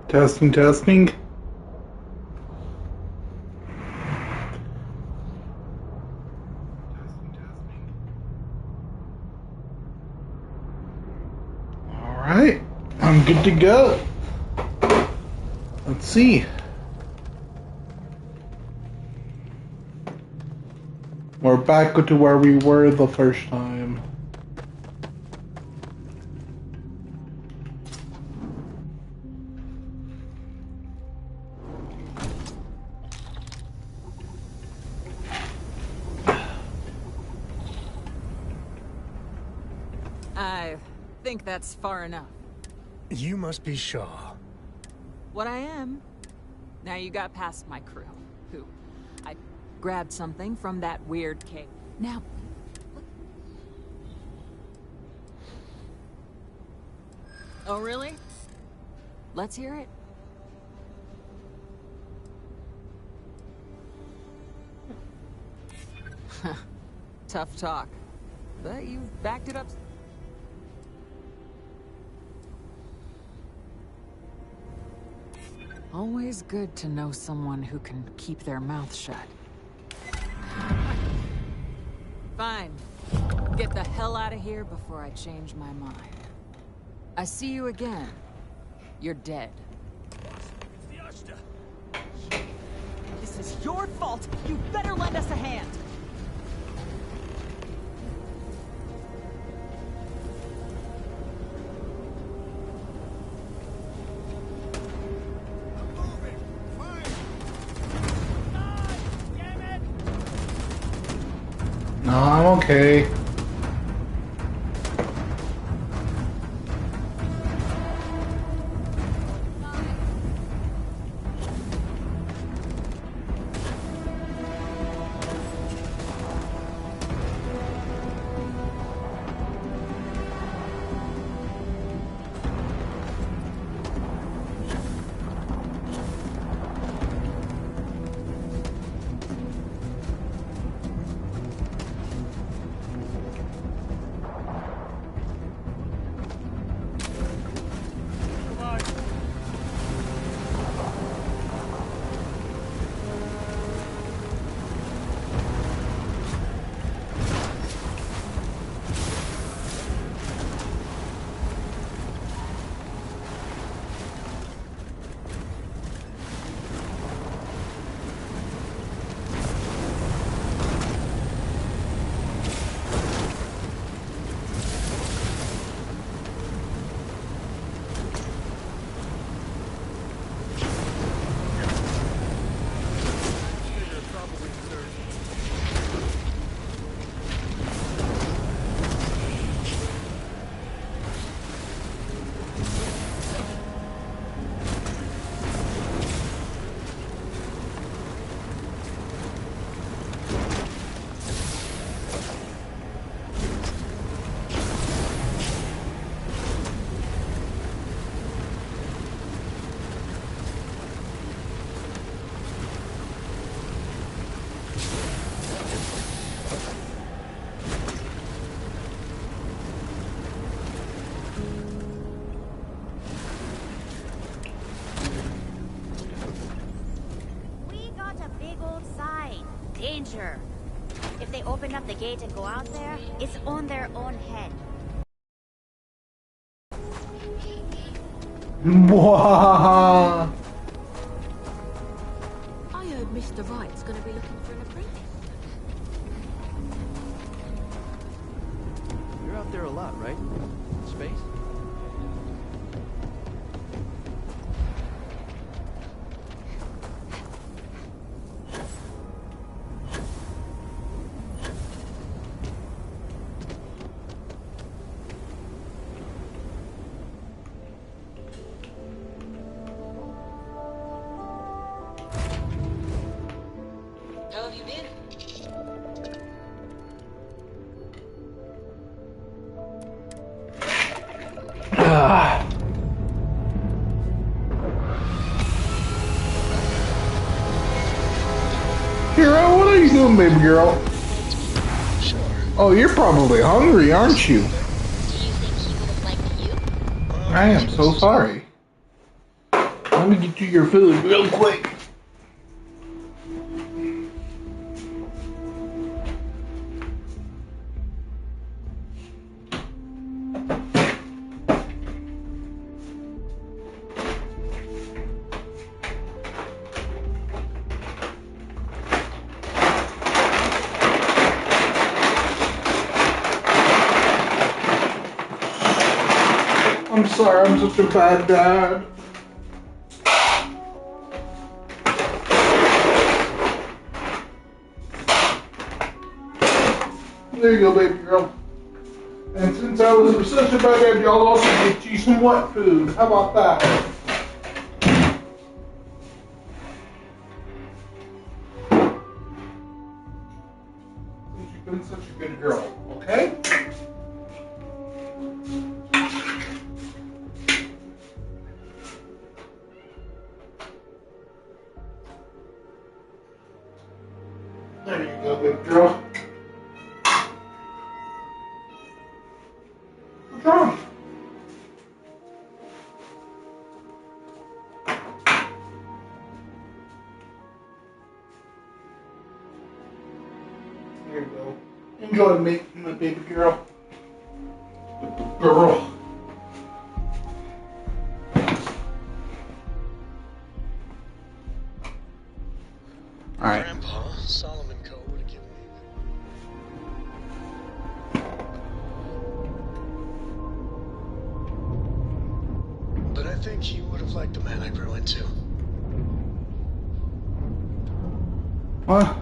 Testing, testing. Alright, I'm good to go. Let's see. We're back to where we were the first time. I think that's far enough. You must be Shaw. What I am. Now you got past my crew, who I grabbed something from that weird cave. Now, oh really? Let's hear it. Tough talk, but you've backed it up. Always good to know someone who can keep their mouth shut. Fine. Get the hell out of here before I change my mind. I see you again. You're dead. This is your fault. You better lend us a hand. No, I'm okay. Danger. If they open up the gate and go out there, it's on their own head. Mwah. I heard Mr. Wright's gonna be looking for an apprentice. You're out there a lot, right? In space? How have you been? Hero, what are you doing, baby girl? Sure. Oh, you're probably hungry, aren't you? Do you think he would have liked you? I am so sorry. Oh let me get you your food real quick. I'm sorry, I'm such a bad dad. There you go, baby girl. And since I was such a bad dad, y'all also get you some wet food. How about that? Since you've been such a good girl, okay? There you go, big girl. What's wrong? There you go. Enjoy me, my baby girl. Good girl. Alright. Grandpa, Solomon Co. would have given me. But I think you would have liked the man I grew into. What?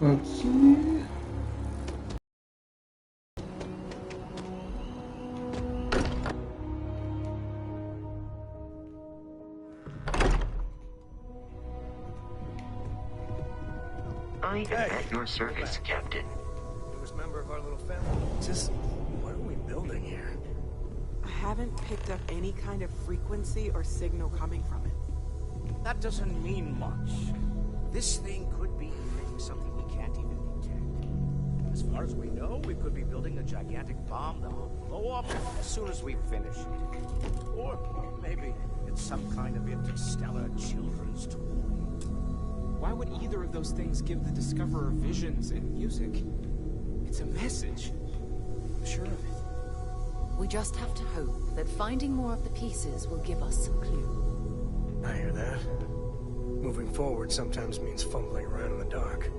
Let's see. I am at your service, Captain. Newest member of our little family. Just what are we building here? I haven't picked up any kind of frequency or signal coming from it. That doesn't mean much. This thing could be emitting something we can't even detect. As far as we know, we could be building a gigantic bomb that will blow up as soon as we finish it. Or maybe it's some kind of interstellar children's toy. Why would either of those things give the Discoverer visions and music? It's a message. I'm sure of it. We just have to hope that finding more of the pieces will give us some clue. I hear that. Moving forward sometimes means fumbling around in the dark.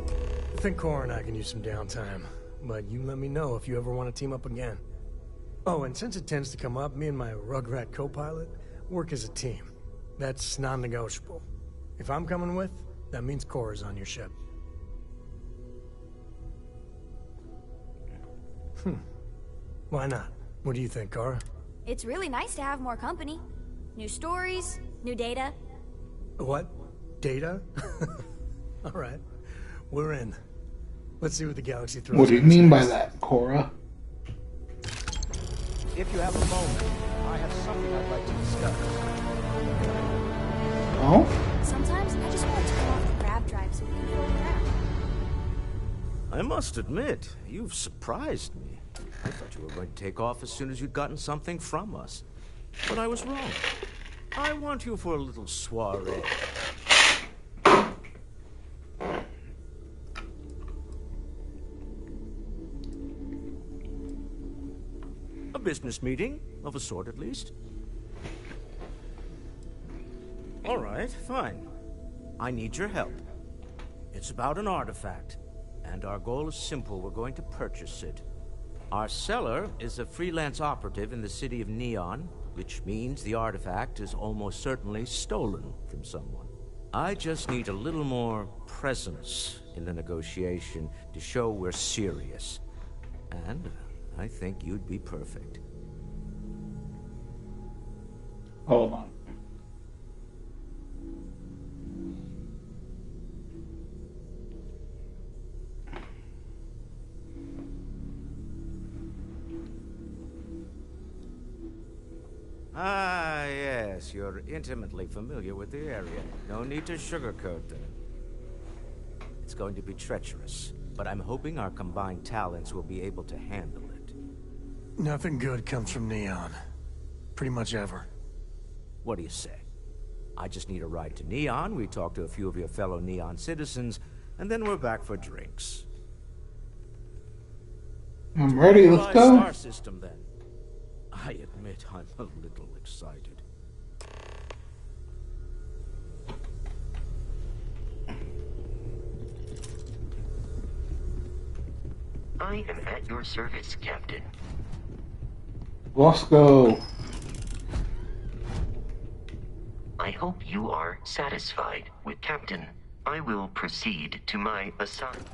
I think Cora and I can use some downtime, but you let me know if you ever want to team up again. Oh, and since it tends to come up, me and my Rugrat co-pilot work as a team. That's non-negotiable. If I'm coming with, that means Cora's on your ship. Why not? What do you think, Cora? It's really nice to have more company. New stories, new data. What? Data? All right. We're in. Let's see what the galaxy throws. What do you at us mean by next. that, Cora? If you have a moment, I have something I'd like to discuss. Oh? Sometimes I just want to turn off the grav drive so we can float around. I must admit, you've surprised me. I thought you were going to take off as soon as you'd gotten something from us. But I was wrong. I want you for a little soiree. A business meeting, of a sort at least. All right, fine. I need your help. It's about an artifact, and our goal is simple. We're going to purchase it. Our seller is a freelance operative in the city of Neon, which means the artifact is almost certainly stolen from someone. I just need a little more presence in the negotiation to show we're serious. And I think you'd be perfect. Hold on. Ah, yes, you're intimately familiar with the area. No need to sugarcoat that. It's going to be treacherous, but I'm hoping our combined talents will be able to handle it. Nothing good comes from Neon. Pretty much ever. What do you say? I just need a ride to Neon, we talk to a few of your fellow Neon citizens, and then we're back for drinks. I'm ready, let's Try go. Star System, then. I admit I'm a little excited. I am at your service, Captain. Let's go. I hope you are satisfied with Captain. I will proceed to my assignment.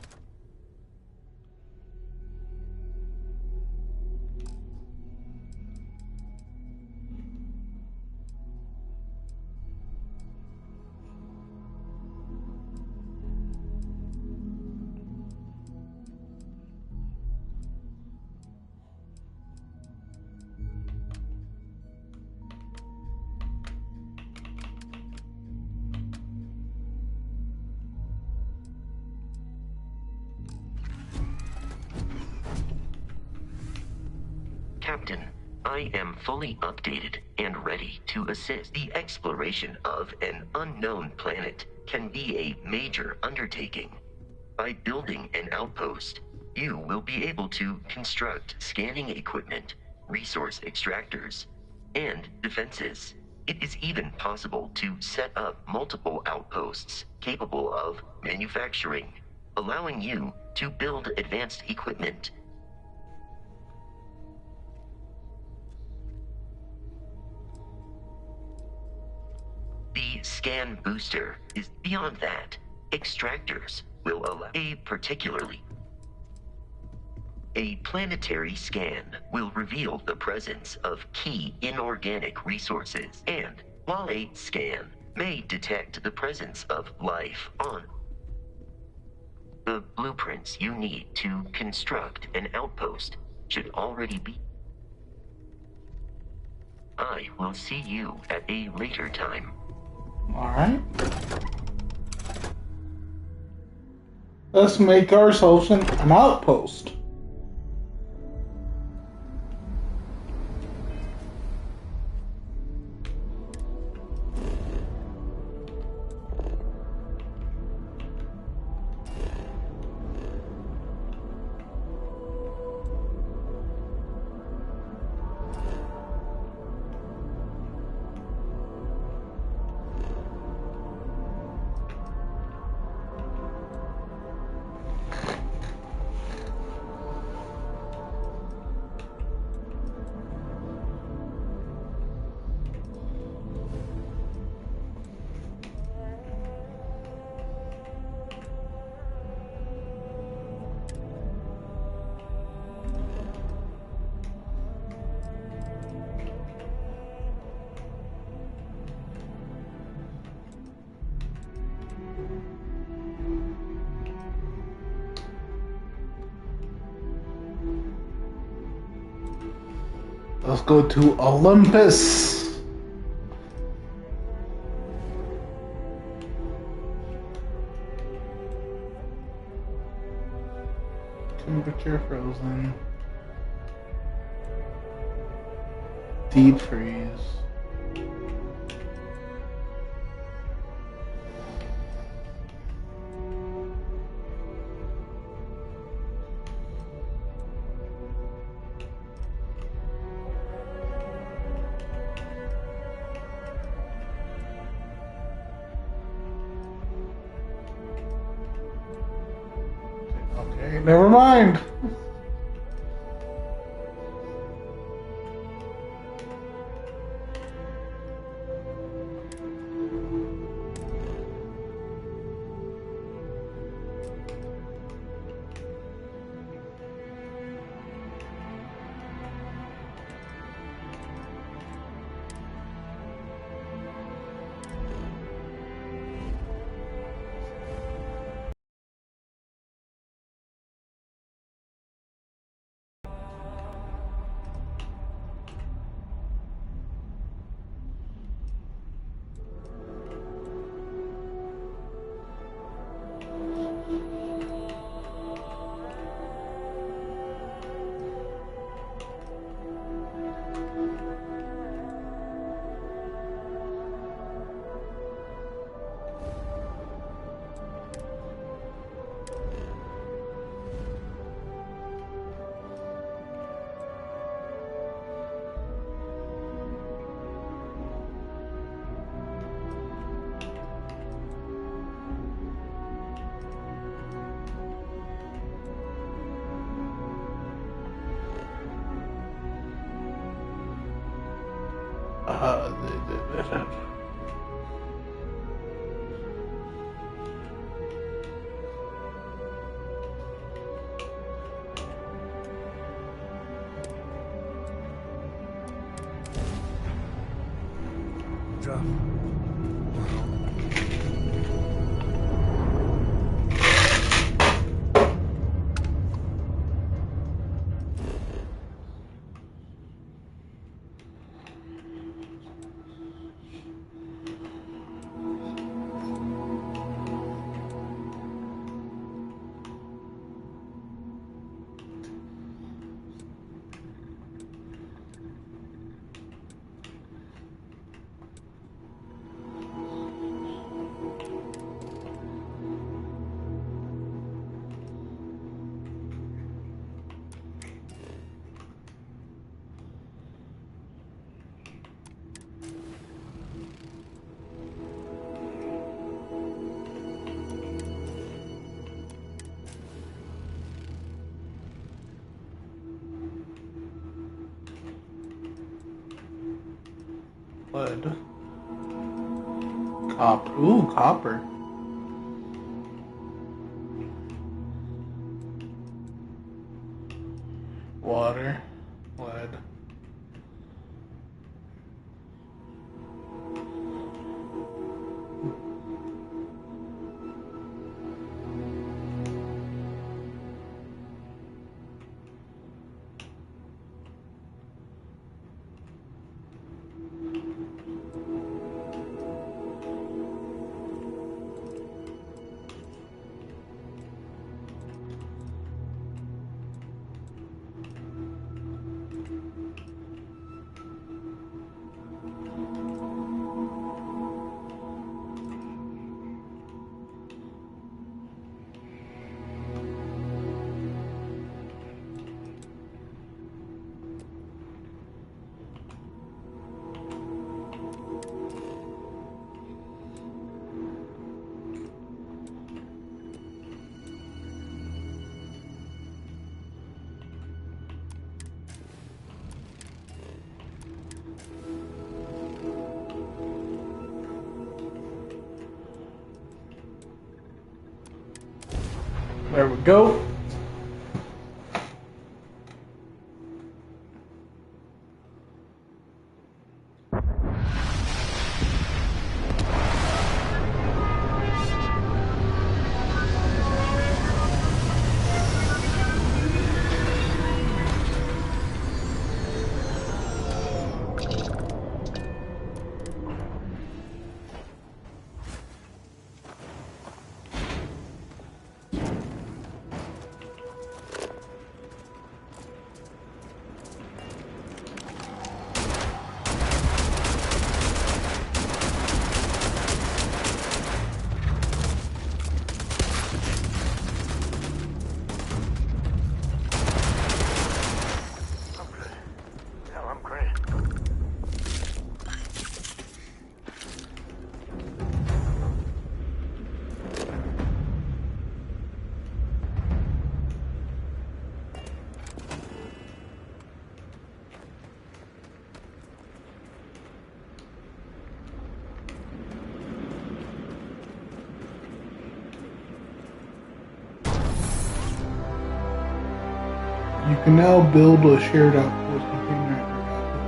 Captain, I am fully updated and ready to assist. The exploration of an unknown planet can be a major undertaking. By building an outpost, you will be able to construct scanning equipment, resource extractors, and defenses. It is even possible to set up multiple outposts capable of manufacturing, allowing you to build advanced equipment. The scan booster is beyond that. Extractors will allow a planetary scan will reveal the presence of key inorganic resources, and while a scan may detect the presence of life on the blueprints you need to construct an outpost should already be. I will see you at a later time. Alright. Let's make ourselves an outpost. Let's go to Olympus. Temperature frozen. Deep freeze. Okay, never mind. Drop. Lead. Ooh, copper. Water. Lead. There we go. You can now build a shared outpost container at your outpost.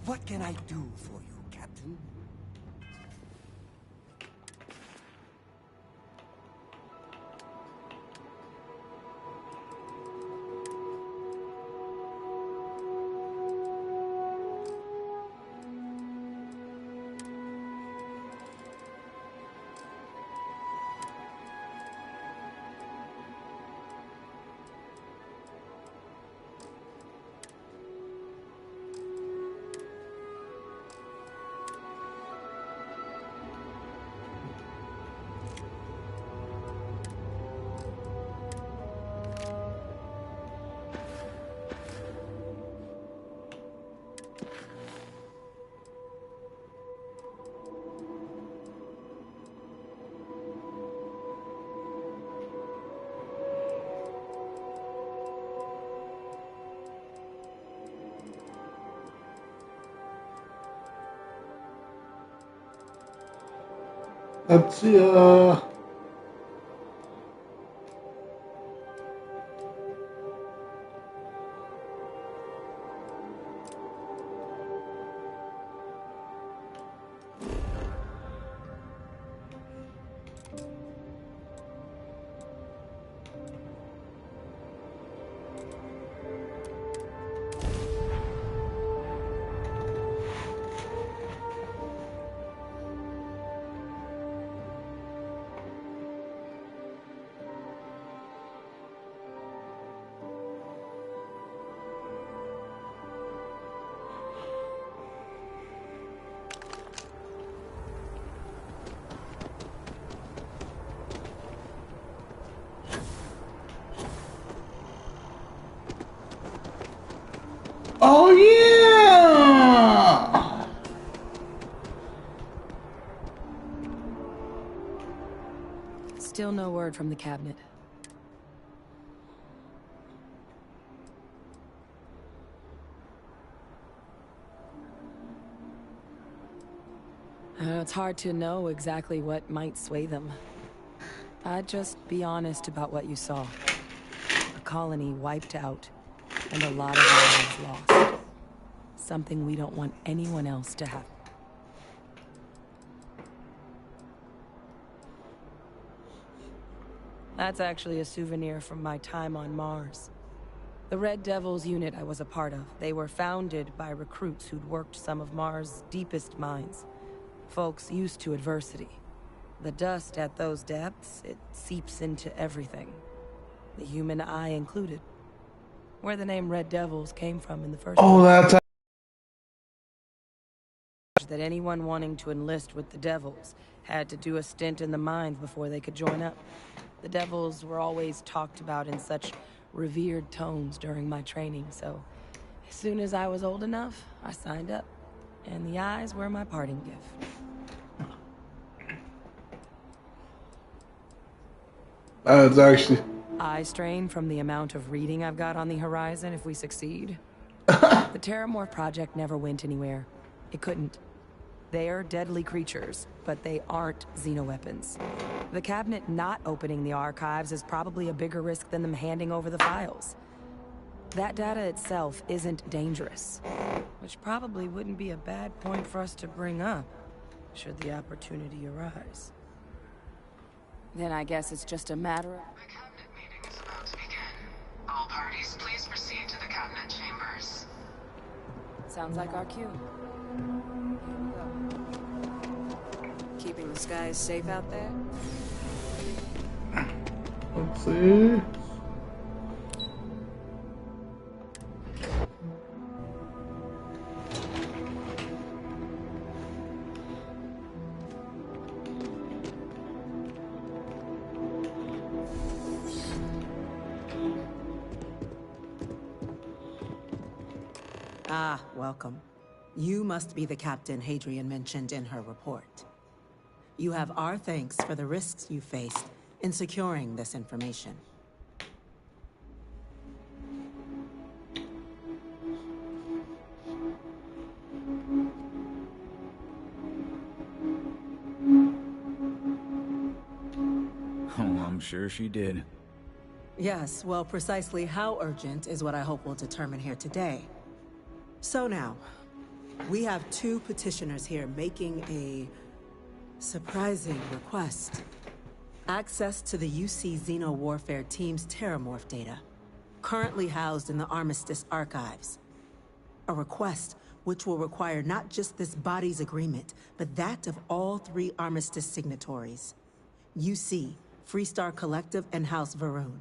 What can I do for you, Captain? Let's see, oh yeah! Still no word from the cabinet. It's hard to know exactly what might sway them. I'd just be honest about what you saw. A colony wiped out, and a lot of lives lost. Something we don't want anyone else to have. That's actually a souvenir from my time on Mars. The Red Devils unit I was a part of, they were founded by recruits who'd worked some of Mars' deepest mines. Folks used to adversity. The dust at those depths, it seeps into everything. The human eye included. Where the name Red Devils came from in the first place. Oh, that's that anyone wanting to enlist with the Devils had to do a stint in the mines before they could join up. The Devils were always talked about in such revered tones during my training, so as soon as I was old enough, I signed up. And the eyes were my parting gift. That's actually... Eye strain from the amount of reading I've got on the horizon if we succeed. The Terramorph project never went anywhere. It couldn't. They're deadly creatures, but they aren't xenoweapons. The cabinet not opening the archives is probably a bigger risk than them handing over the files. That data itself isn't dangerous, which probably wouldn't be a bad point for us to bring up, should the opportunity arise. Then I guess it's just a matter of... The cabinet meeting is about to begin. All parties, please proceed to the cabinet chambers. Sounds like our cue. Keeping the skies safe out there? Let's see. Ah, welcome. You must be the captain Hadrian mentioned in her report. You have our thanks for the risks you faced in securing this information. Oh, I'm sure she did. Yes, well, precisely how urgent is what I hope we'll determine here today. So now, we have two petitioners here making a surprising request. Access to the UC Xeno Warfare Team's Terramorph data, currently housed in the Armistice archives. A request which will require not just this body's agreement, but that of all 3 Armistice signatories. UC, Freestar Collective, and House Varun.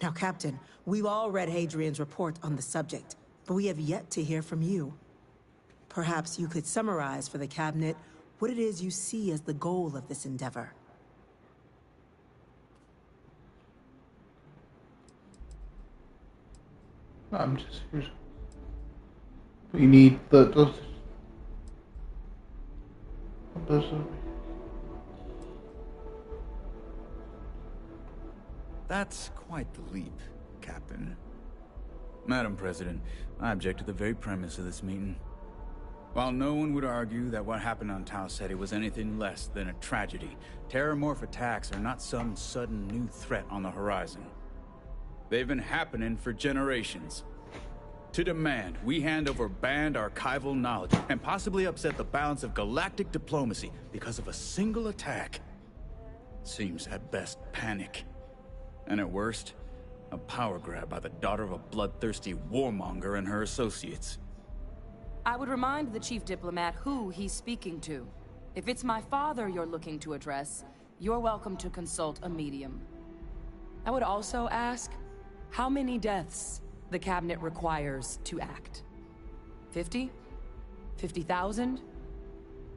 Now, Captain, we've all read Hadrian's report on the subject, but we have yet to hear from you. Perhaps you could summarize for the Cabinet what it is you see as the goal of this endeavor. I'm just here. We need those. That's quite the leap, Captain. Madam President, I object to the very premise of this meeting. While no one would argue that what happened on Tau Ceti was anything less than a tragedy, Terramorph attacks are not some sudden new threat on the horizon. They've been happening for generations. To demand we hand over banned archival knowledge and possibly upset the balance of galactic diplomacy because of a single attack seems at best panic. And at worst, a power grab by the daughter of a bloodthirsty warmonger and her associates. I would remind the chief diplomat who he's speaking to. If it's my father you're looking to address, you're welcome to consult a medium. I would also ask, how many deaths the Cabinet requires to act? 50? 50,000?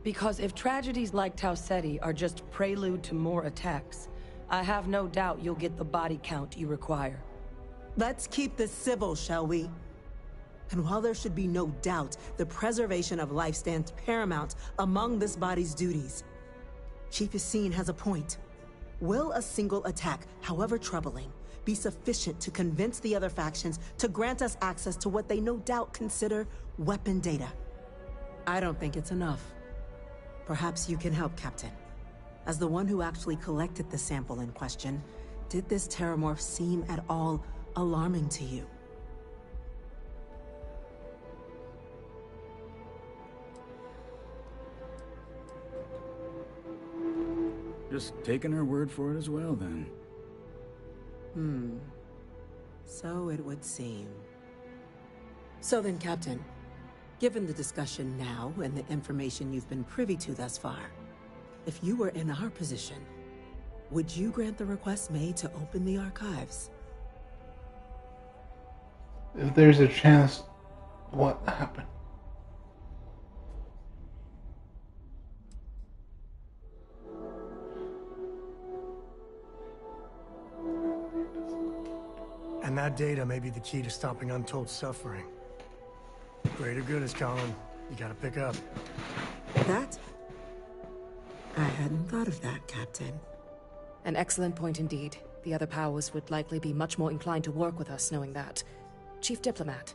Because if tragedies like Tau Ceti are just prelude to more attacks, I have no doubt you'll get the body count you require. Let's keep this civil, shall we? And while there should be no doubt the preservation of life stands paramount among this body's duties, Chief Yassine has a point. Will a single attack, however troubling, be sufficient to convince the other factions to grant us access to what they no doubt consider weapon data? I don't think it's enough. Perhaps you can help, Captain. As the one who actually collected the sample in question, did this Terramorph seem at all alarming to you? Just taking her word for it as well, then. So it would seem. So then, Captain, given the discussion now and the information you've been privy to thus far, if you were in our position, would you grant the request made to open the archives? If there's a chance, what happened? And that data may be the key to stopping untold suffering. Greater good is calling. You gotta pick up. That? I hadn't thought of that, Captain. An excellent point indeed. The other powers would likely be much more inclined to work with us knowing that. Chief Diplomat.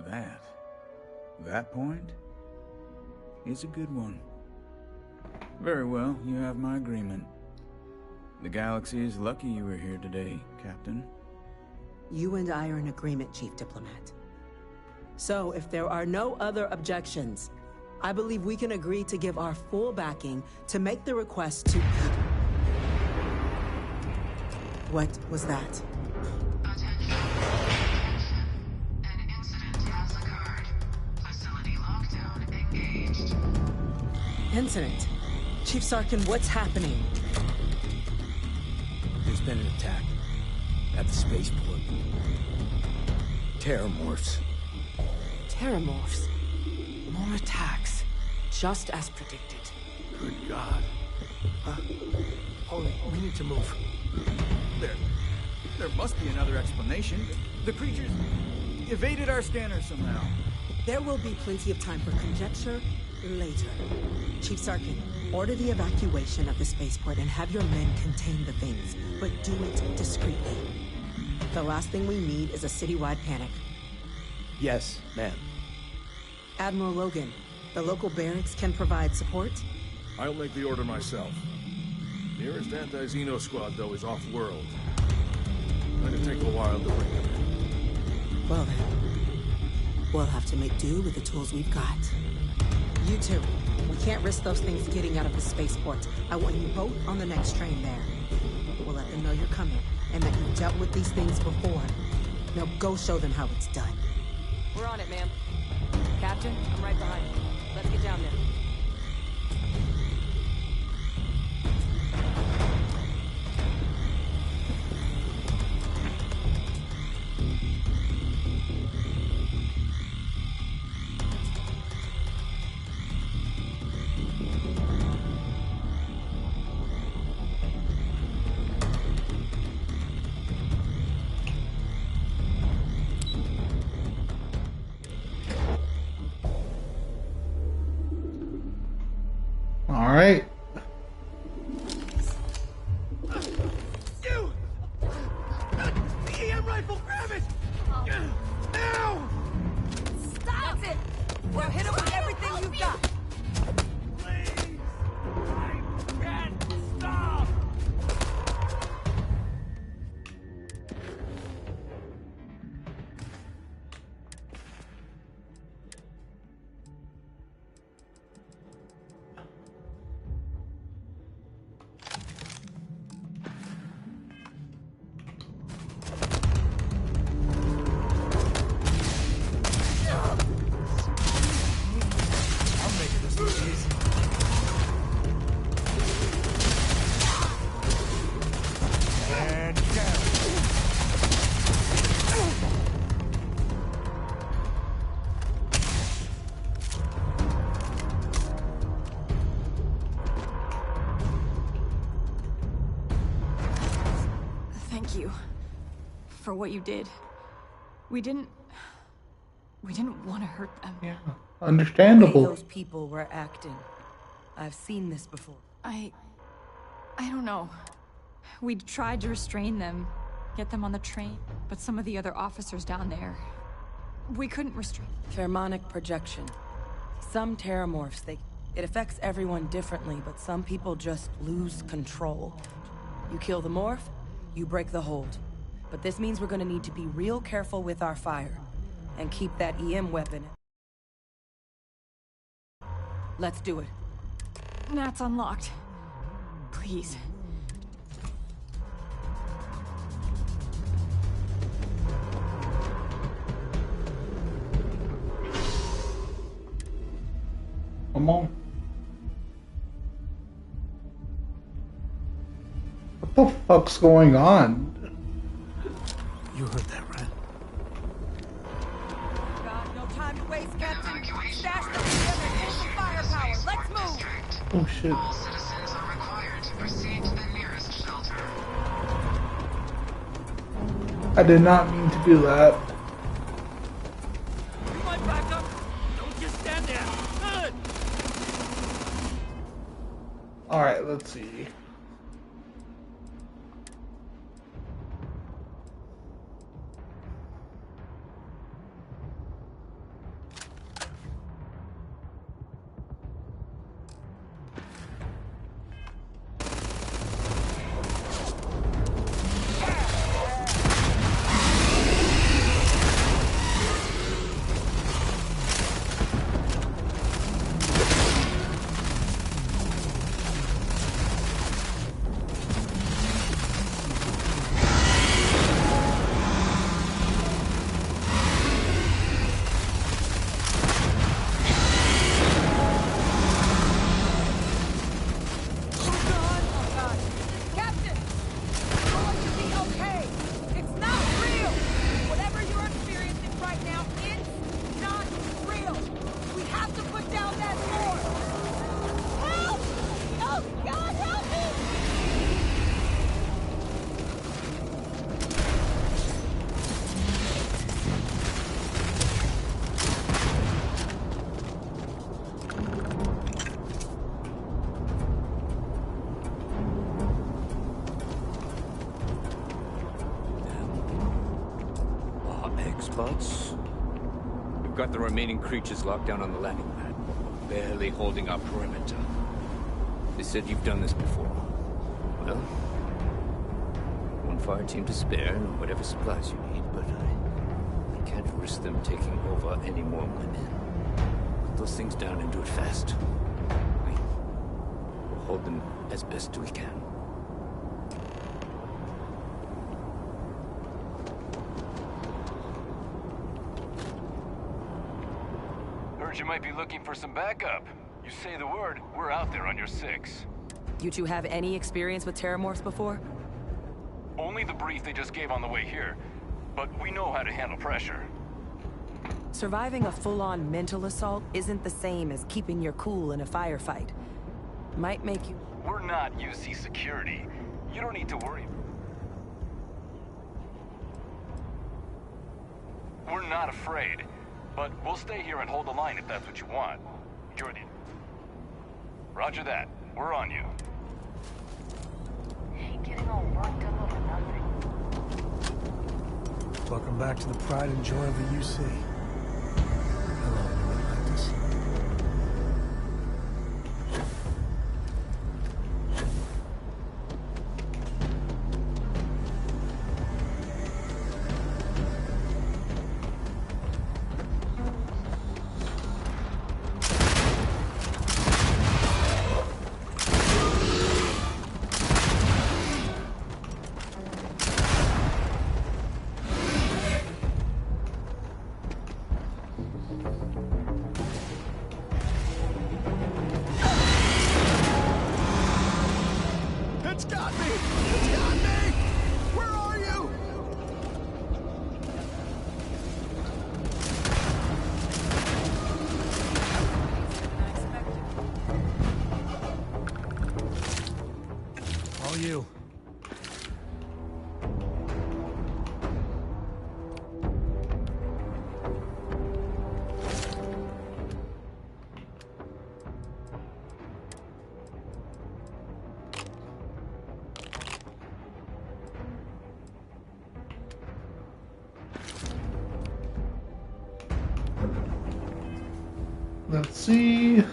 That point is a good one. Very well, you have my agreement. The galaxy is lucky you were here today, Captain. You and I are in agreement, Chief Diplomat. So, if there are no other objections, I believe we can agree to give our full backing to make the request to... What was that? Attention. An incident has occurred. Facility lockdown engaged. Incident? Chief Sarkin, what's happening? There's been an attack at the spaceport. Terramorphs. Terramorphs. More attacks. Just as predicted. Good God. Holy, we need to move. There must be another explanation. The creatures evaded our scanner somehow. There will be plenty of time for conjecture later. Chief Sarkin, order the evacuation of the spaceport and have your men contain the things, but do it discreetly. The last thing we need is a citywide panic. Yes, ma'am. Admiral Logan, the local barracks can provide support? I'll make the order myself. Nearest anti-Xeno squad, though, is off-world. Gonna take a while to bring them in. Well then, we'll have to make do with the tools we've got. You two, we can't risk those things getting out of the spaceport. I want you both on the next train there. We'll let them know you're coming, and that you've dealt with these things before. Now go show them how it's done. We're on it, ma'am. Captain, I'm right behind you. Let's get down there. All right. You! The EM rifle, grab it! Now! Stop! That's it! Now hit him with everything you've got! Please! I can't stop! Thank you for what you did. We didn't want to hurt them. Yeah, understandable. The way those people were acting. I've seen this before. I don't know. We tried to restrain them, get them on the train, but some of the other officers down there, we couldn't restrain. Pheromonic projection. Some terramorphs, it affects everyone differently, but some people just lose control. You kill the morph, you break the hold. But this means we're gonna need to be real careful with our fire, and keep that EM weapon. Let's do it. Nat's unlocked. Please. Come on. What the fuck's going on? You heard that, right? God, no time to waste, Captain. Stash them together, pull the firepower. Let's move. Oh shit. All citizens are required to proceed to the nearest shelter. I did not mean to do that. My backup! Don't just stand there! Good! Alright, let's see. thoughts? We've got the remaining creatures locked down on the landing pad. We're barely holding our perimeter. They said you've done this before. Well, one fire team to spare and whatever supplies you need, but I can't risk them taking over any more of my men. Put those things down and do it fast. We'll hold them as best we can. Heard you might be looking for some backup. You say the word, we're out there on your 6. You two have any experience with terramorphs before? Only the brief they just gave on the way here, but we know how to handle pressure. Surviving a full-on mental assault isn't the same as keeping your cool in a firefight. Might make you... We're not UC security. You don't need to worry. We're not afraid, but we'll stay here and hold the line if that's what you want. Jordan. Roger that. We're on you. Ain't getting all worked up over nothing. Welcome back to the pride and joy of the UC. Hello, New Atlantis. You. Let's see.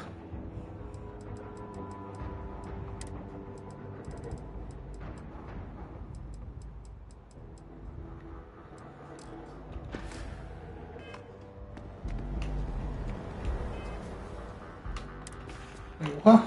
What?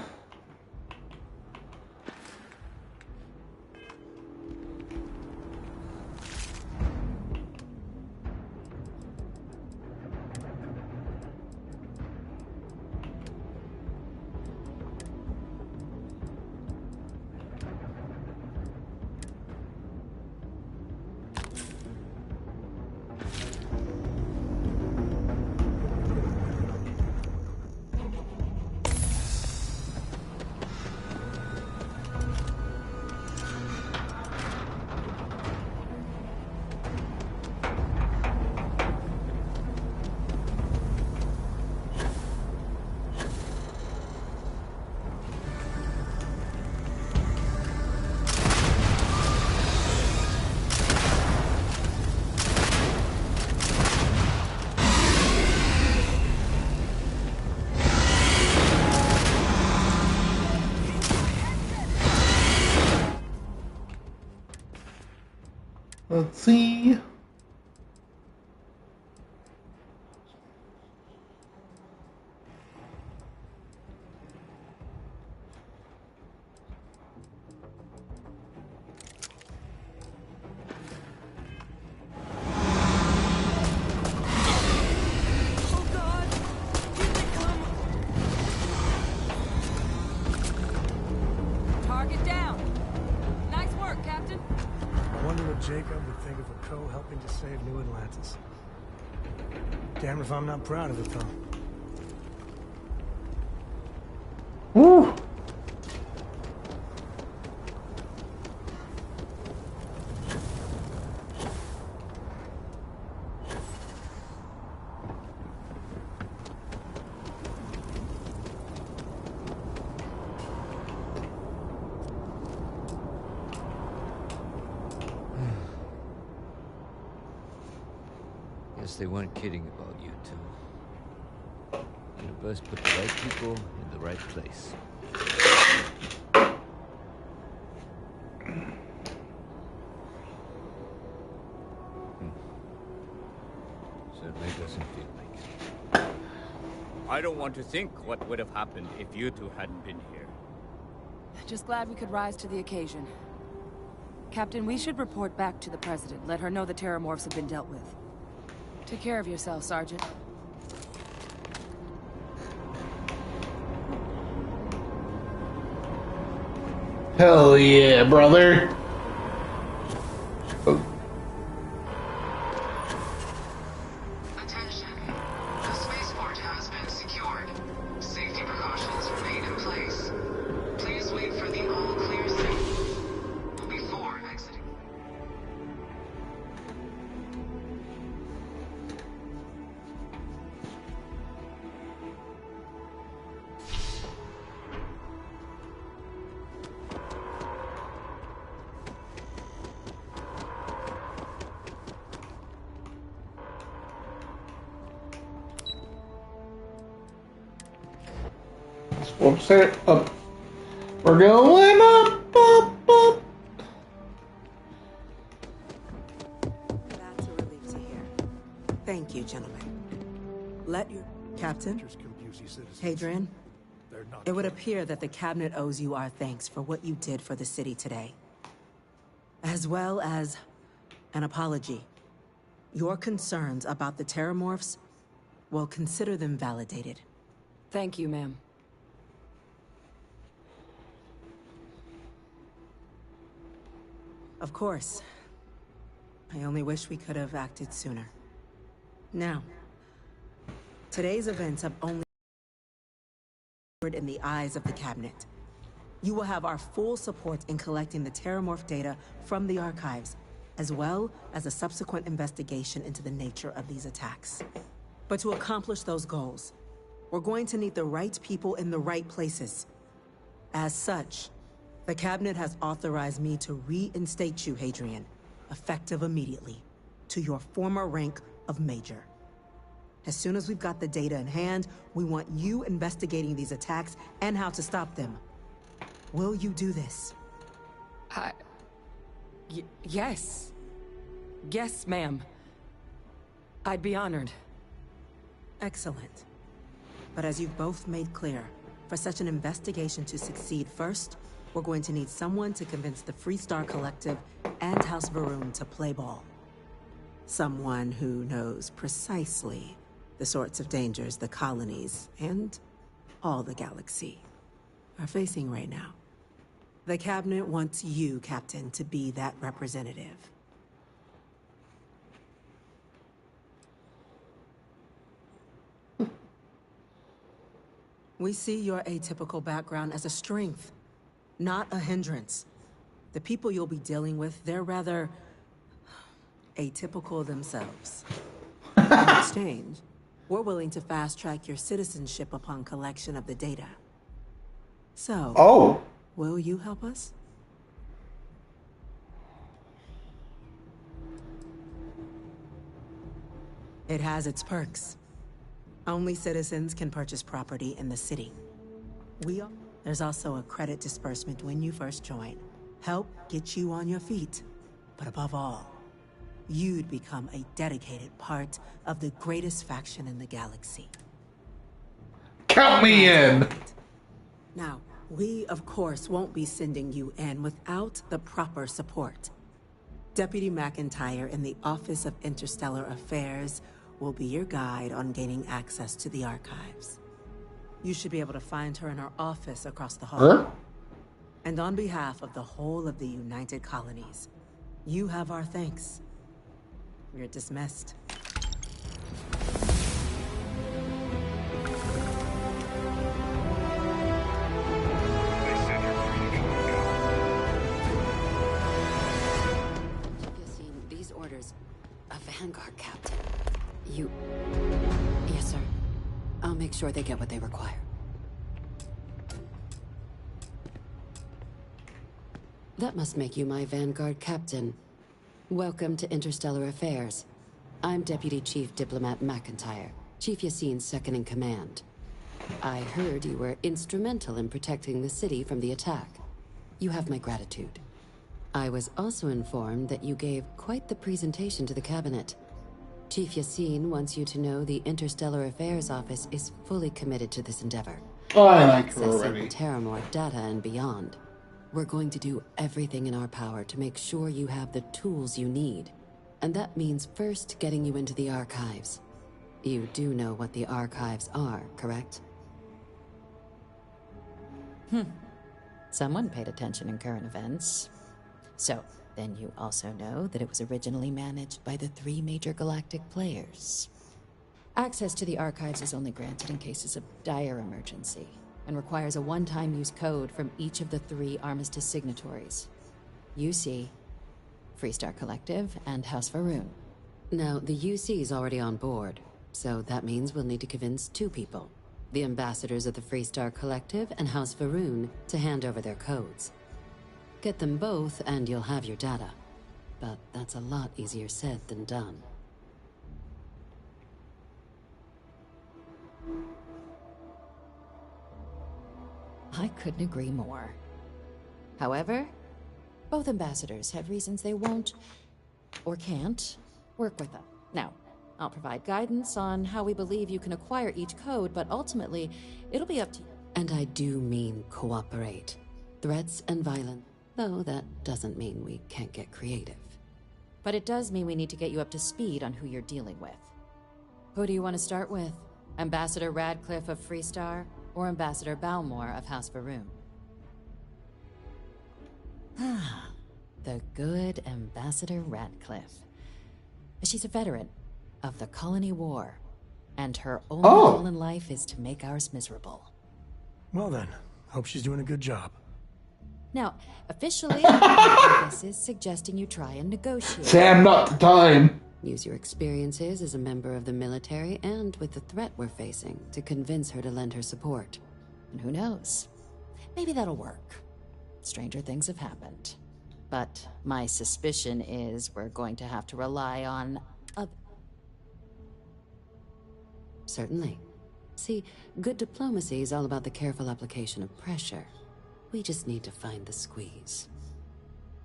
Let's see. Jacob would think of a co helping to save New Atlantis. Damn if I'm not proud of it, though. Woo! Guess guess they weren't kidding about you two. Universe put the right people in the right place. Certainly doesn't feel like it. I don't want to think what would have happened if you two hadn't been here. Just glad we could rise to the occasion. Captain, we should report back to the President. Let her know the Terramorphs have been dealt with. Take care of yourself, Sergeant. Hell yeah, brother. Attention. The spaceport has been secured. Safety precautions remain in place. Please wait for the all-clear signal before exiting. Whoops, up. We're going up, up, up. That's a relief to hear. Thank you, gentlemen. Let your... Captain? Hadrian? It would appear that the Cabinet owes you our thanks for what you did for the city today. As well as an apology. Your concerns about the Terramorphs, well, consider them validated. Thank you, ma'am. Of course. I only wish we could have acted sooner. Now, today's events have only in the eyes of the Cabinet. You will have our full support in collecting the Terramorph data from the archives, as well as a subsequent investigation into the nature of these attacks. But to accomplish those goals, we're going to need the right people in the right places. As such, the Cabinet has authorized me to reinstate you, Hadrian, effective immediately, to your former rank of Major. As soon as we've got the data in hand, we want you investigating these attacks and how to stop them. Will you do this? Yes. Yes, ma'am. I'd be honored. Excellent. But as you've both made clear, for such an investigation to succeed first, we're going to need someone to convince the Freestar Collective and House Varun to play ball. Someone who knows precisely the sorts of dangers the colonies and all the galaxy are facing right now. The Cabinet wants you, Captain, to be that representative. We see your atypical background as a strength, not a hindrance. The people you'll be dealing with, they're rather atypical themselves. In exchange, we're willing to fast-track your citizenship upon collection of the data. So, will you help us? It has its perks. Only citizens can purchase property in the city. There's also a credit disbursement when you first join. Help get you on your feet. But above all, you'd become a dedicated part of the greatest faction in the galaxy. Count me in! Now, we, of course, won't be sending you in without the proper support. Deputy McIntyre in the Office of Interstellar Affairs will be your guide on gaining access to the archives. You should be able to find her in her office across the hall. Huh? And on behalf of the whole of the United Colonies, you have our thanks. You're dismissed. These orders. A Vanguard captain. You... Yes, sir. I'll make sure they get what they require. That must make you my Vanguard captain. Welcome to Interstellar Affairs. I'm Deputy Chief Diplomat McIntyre, Chief Yassine's second-in-command. I heard you were instrumental in protecting the city from the attack. You have my gratitude. I was also informed that you gave quite the presentation to the cabinet. Chief Yassine wants you to know the Interstellar Affairs Office is fully committed to this endeavor. Oh, I like her already. Accessing Terramorph data and beyond. We're going to do everything in our power to make sure you have the tools you need. And that means first getting you into the archives. You do know what the archives are, correct? Someone paid attention in current events. So, then you also know that it was originally managed by the 3 major galactic players. Access to the archives is only granted in cases of dire emergency, and requires a one-time use code from each of the 3 Armistice signatories. UC, Freestar Collective, and House Faroon. Now, the UC is already on board, so that means we'll need to convince 2 people. The ambassadors of the Freestar Collective and House Faroon to hand over their codes. Get them both and you'll have your data. But that's a lot easier said than done. I couldn't agree more. However, both ambassadors have reasons they won't, or can't, work with them. Now, I'll provide guidance on how we believe you can acquire each code, but ultimately, it'll be up to you. And I do mean cooperate. Threats and violence, though that doesn't mean we can't get creative. But it does mean we need to get you up to speed on who you're dealing with. Who do you want to start with? Ambassador Radcliffe of Freestar, or Ambassador Balmore of House Faroon? The good Ambassador Radcliffe. She's a veteran of the Colony War, and her only goal in life is to make ours miserable. Well then, hope she's doing a good job. Now, officially, this is suggesting you try and negotiate. Sam, not the time. Use your experiences as a member of the military and with the threat we're facing to convince her to lend her support. And who knows? Maybe that'll work. Stranger things have happened. But my suspicion is we're going to have to rely on Certainly. See, good diplomacy is all about the careful application of pressure. We just need to find the squeeze.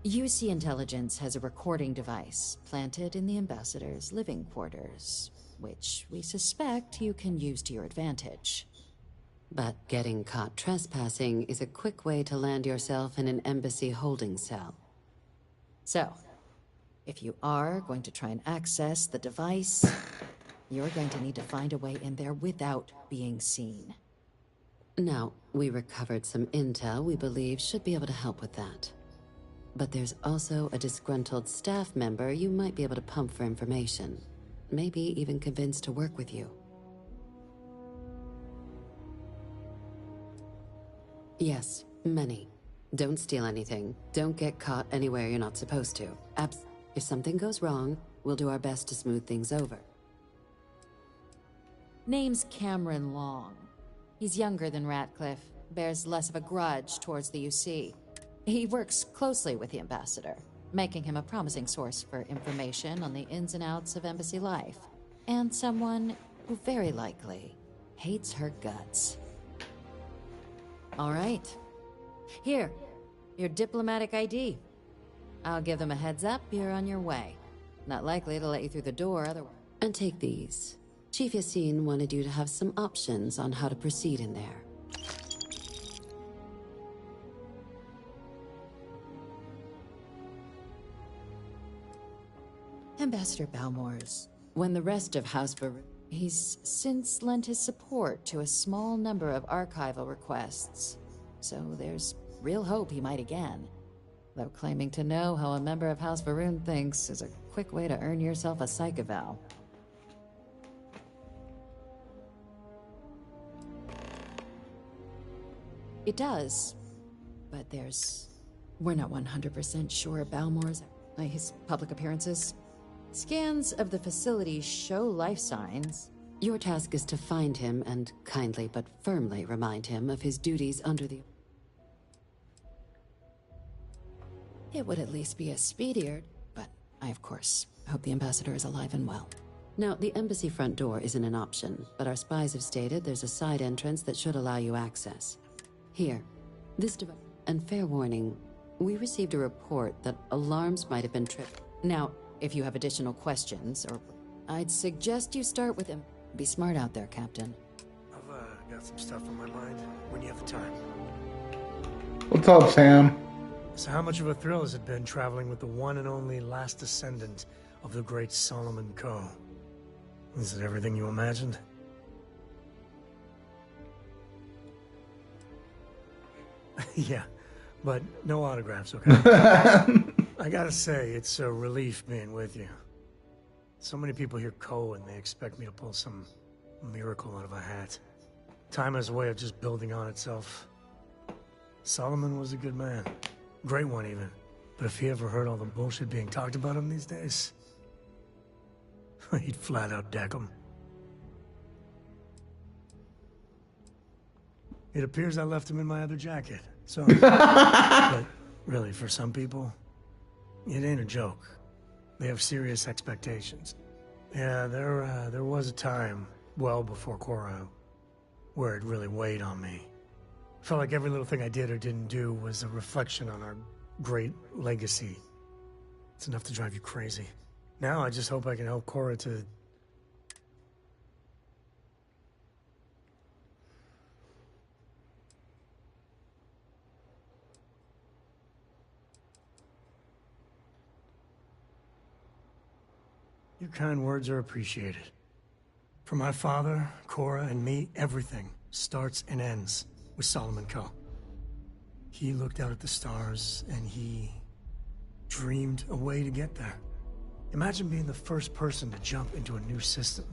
UC Intelligence has a recording device planted in the ambassador's living quarters, which we suspect you can use to your advantage. But getting caught trespassing is a quick way to land yourself in an embassy holding cell. So, if you are going to try and access the device, you're going to need to find a way in there without being seen. Now, we recovered some intel we believe should be able to help with that. But there's also a disgruntled staff member you might be able to pump for information. Maybe even convince to work with you. Yes, many. Don't steal anything. Don't get caught anywhere you're not supposed to. If something goes wrong, we'll do our best to smooth things over. Name's Cameron Long. He's younger than Ratcliffe, bears less of a grudge towards the UC. He works closely with the ambassador, making him a promising source for information on the ins and outs of embassy life, and someone who very likely hates her guts. All right. Here, your diplomatic ID. I'll give them a heads up you're on your way. Not likely to let you through the door otherwise. And take these. Chief Yassine wanted you to have some options on how to proceed in there. Ambassador Balmore's. When the rest of House Faroon, he's since lent his support to a small number of archival requests. So there's real hope he might again. Though claiming to know how a member of House Faroon thinks is a quick way to earn yourself a psych eval. It does, but we're not 100% sure Balmore's, his public appearances. Scans of the facility show life signs. Your task is to find him and kindly but firmly remind him of his duties under the... It would at least be a speedier, but I, of course, hope the ambassador is alive and well. Now, the embassy front door isn't an option, but our spies have stated there's a side entrance that should allow you access. Here, this device. And fair warning, we received a report that alarms might have been tripped. Now, if you have additional questions, or I'd suggest you start with them. Be smart out there, Captain. I've got some stuff on my mind when you have the time. What's up, Sam? So how much of a thrill has it been traveling with the one and only last descendant of the great Solomon Coe? Is it everything you imagined? Yeah, but no autographs, okay? I gotta say, it's a relief being with you. So many people hear Coe and they expect me to pull some miracle out of a hat. Time has a way of just building on itself. Solomon was a good man. Great one, even. But if he ever heard all the bullshit being talked about him these days, he'd flat out deck him. It appears I left him in my other jacket, so... But really, for some people, it ain't a joke. They have serious expectations. Yeah, there was a time, well before Cora, where it really weighed on me. Felt like every little thing I did or didn't do was a reflection on our great legacy. It's enough to drive you crazy. Now I just hope I can help Cora to... Your kind words are appreciated. For my father, Cora, and me, everything starts and ends with Solomon Coe. He looked out at the stars, and he dreamed a way to get there. Imagine being the first person to jump into a new system,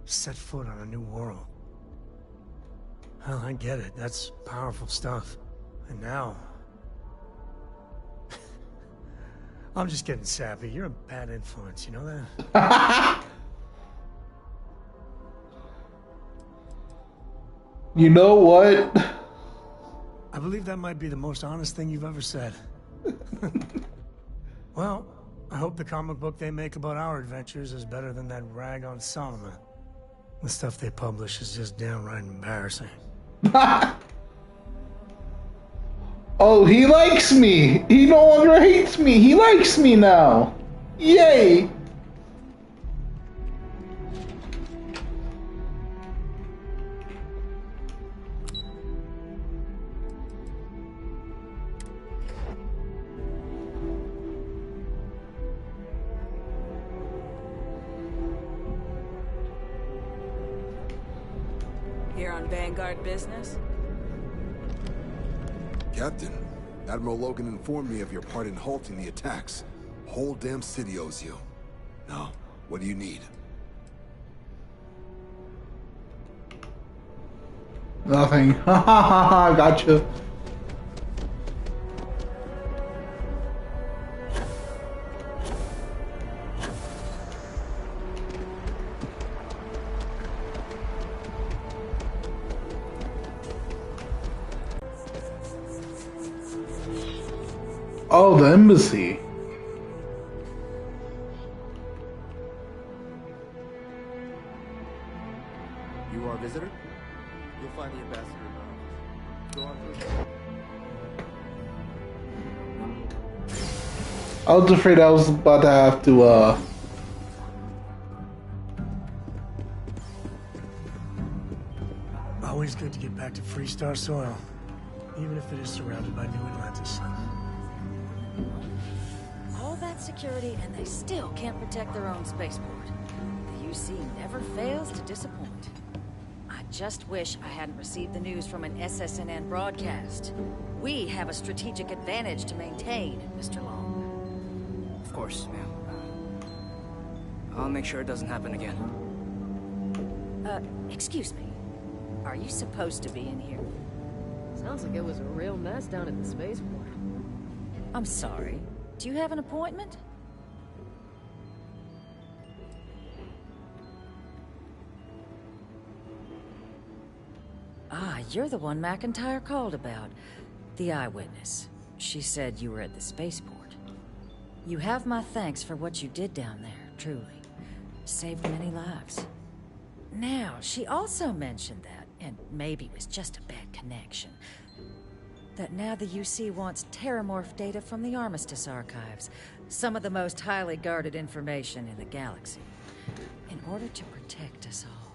set foot on a new world. Hell, I get it. That's powerful stuff. And now... I'm just getting sappy. You're a bad influence, you know that? You know what? I believe that might be the most honest thing you've ever said. Well, I hope the comic book they make about our adventures is better than that rag on Solomon. The stuff they publish is just downright embarrassing. Oh, he likes me! He no longer hates me! He likes me now! Yay! Here on Vanguard business? Captain, Admiral Logan informed me of your part in halting the attacks. Whole damn city owes you. Now, what do you need? Nothing. Ha ha ha ha, gotcha. Oh, the embassy. You are a visitor? You'll find the ambassador around. Go on through. I was afraid I was about to have to, Always good to get back to Freestar soil, even if it is surrounded by New Atlantis. All that security, and they still can't protect their own spaceport. The UC never fails to disappoint. I just wish I hadn't received the news from an SSNN broadcast. We have a strategic advantage to maintain, Mr. Long. Of course, ma'am. I'll make sure it doesn't happen again. Excuse me. Are you supposed to be in here? Sounds like it was a real mess down at the spaceport. I'm sorry. Do you have an appointment? Ah, you're the one McIntyre called about. The eyewitness. She said you were at the spaceport. You have my thanks for what you did down there, truly. saved many lives. Now, she also mentioned that, and maybe it was just a bad connection, that now the UC wants terramorph data from the Armistice archives, some of the most highly guarded information in the galaxy, in order to protect us all.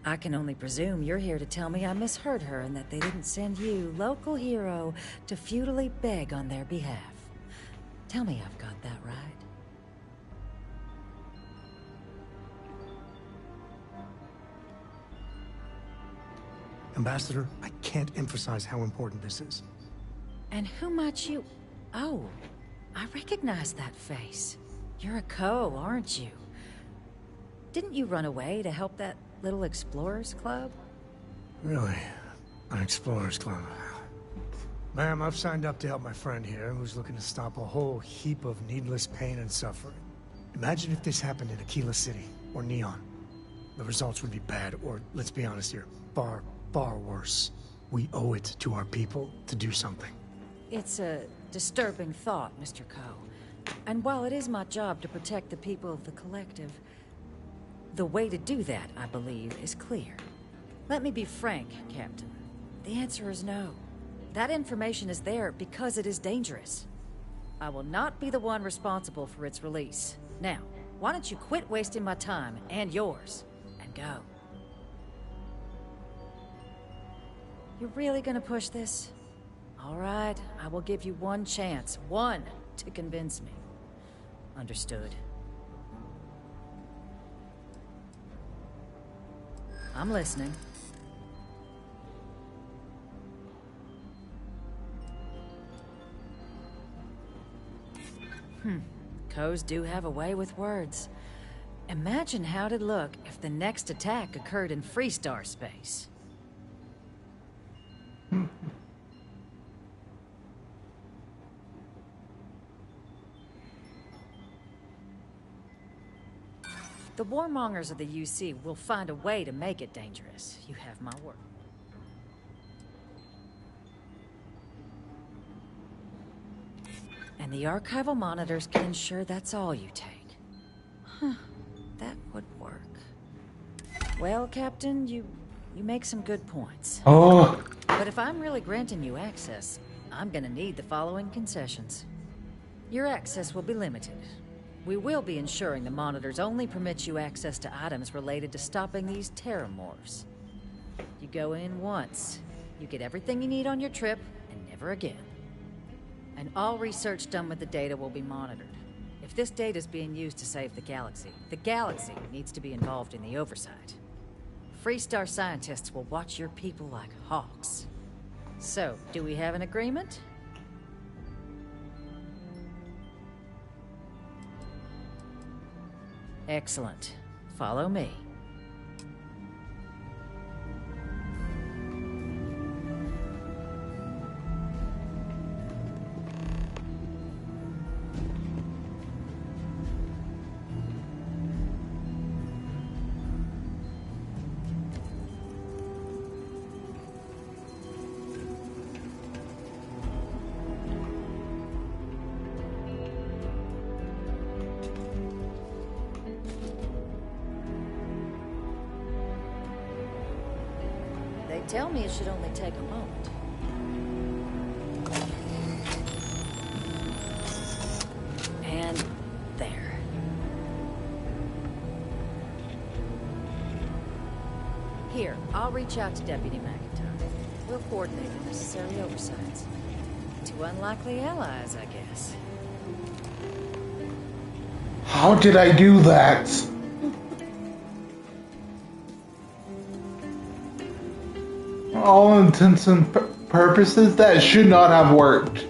I can only presume you're here to tell me I misheard her and that they didn't send you, local hero, to futilely beg on their behalf. Tell me I've got that right. Ambassador, I can't emphasize how important this is. And who might you... Oh, I recognize that face. You're a Co, aren't you? Didn't you run away to help that little Explorers Club? Really? An Explorers Club? Ma'am, I've signed up to help my friend here, who's looking to stop a whole heap of needless pain and suffering. Imagine if this happened in Aquila City, or Neon. The results would be bad, or, let's be honest here, far, far worse. We owe it to our people to do something. It's a disturbing thought, Mr. Coe. And while it is my job to protect the people of the Collective, the way to do that, I believe, is clear. Let me be frank, Captain. The answer is no. That information is there because it is dangerous. I will not be the one responsible for its release. Now, why don't you quit wasting my time, and yours, and go. You're really gonna push this? All right, I will give you one chance. One to convince me. Understood. I'm listening. Co's do have a way with words. Imagine how it'd look if the next attack occurred in Freestar space. The warmongers of the UC will find a way to make it dangerous. You have my word. And the archival monitors can ensure that's all you take. Huh. That would work. Well, Captain, you make some good points. Oh. But if I'm really granting you access, I'm gonna need the following concessions. Your access will be limited. We will be ensuring the monitors only permit you access to items related to stopping these terramorphs. You go in once, you get everything you need on your trip, and never again. And all research done with the data will be monitored. If this data is being used to save the galaxy needs to be involved in the oversight. Freestar scientists will watch your people like hawks. So, do we have an agreement? Excellent. Follow me. Tell me it should only take a moment. And there. Here, I'll reach out to Deputy McIntyre. We'll coordinate the necessary oversights. Two unlikely allies, I guess. How did I do that? All intents and purposes, that should not have worked.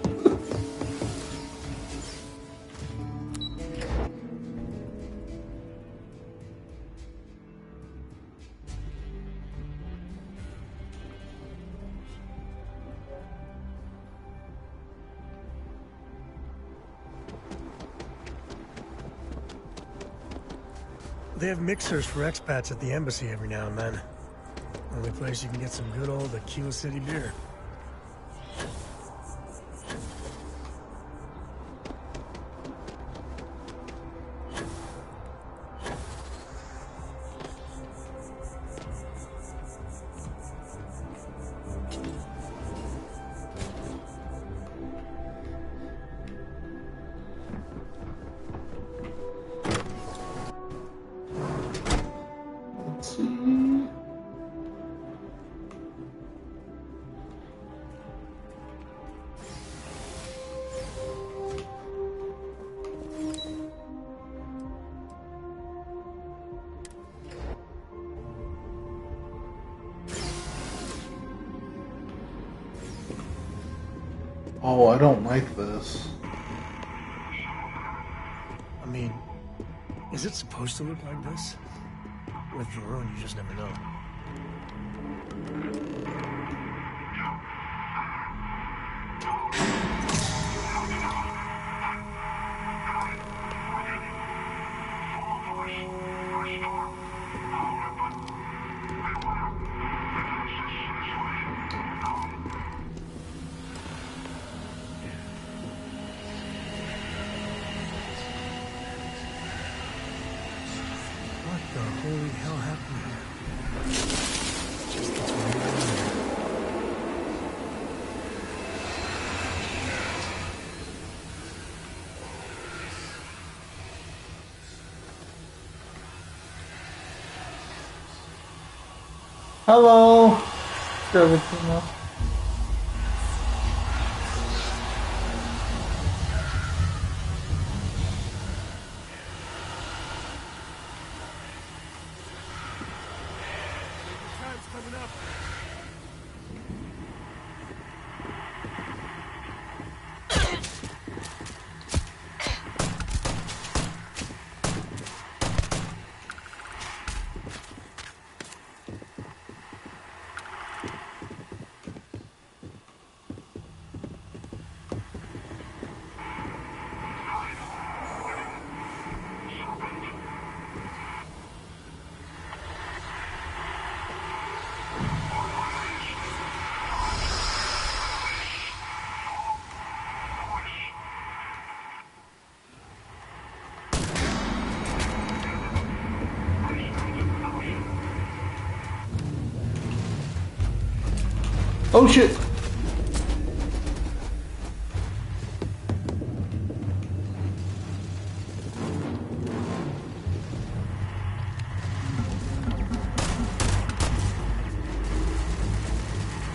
They have mixers for expats at the embassy every now and then. Only place you can get some good old Aquila City beer. Oh, I don't like this. I mean, is it supposed to look like this? With Varun, you just never know. What the holy hell happened here? Just gets weirder. Hello, Gravitino. Time's coming up. Oh shit!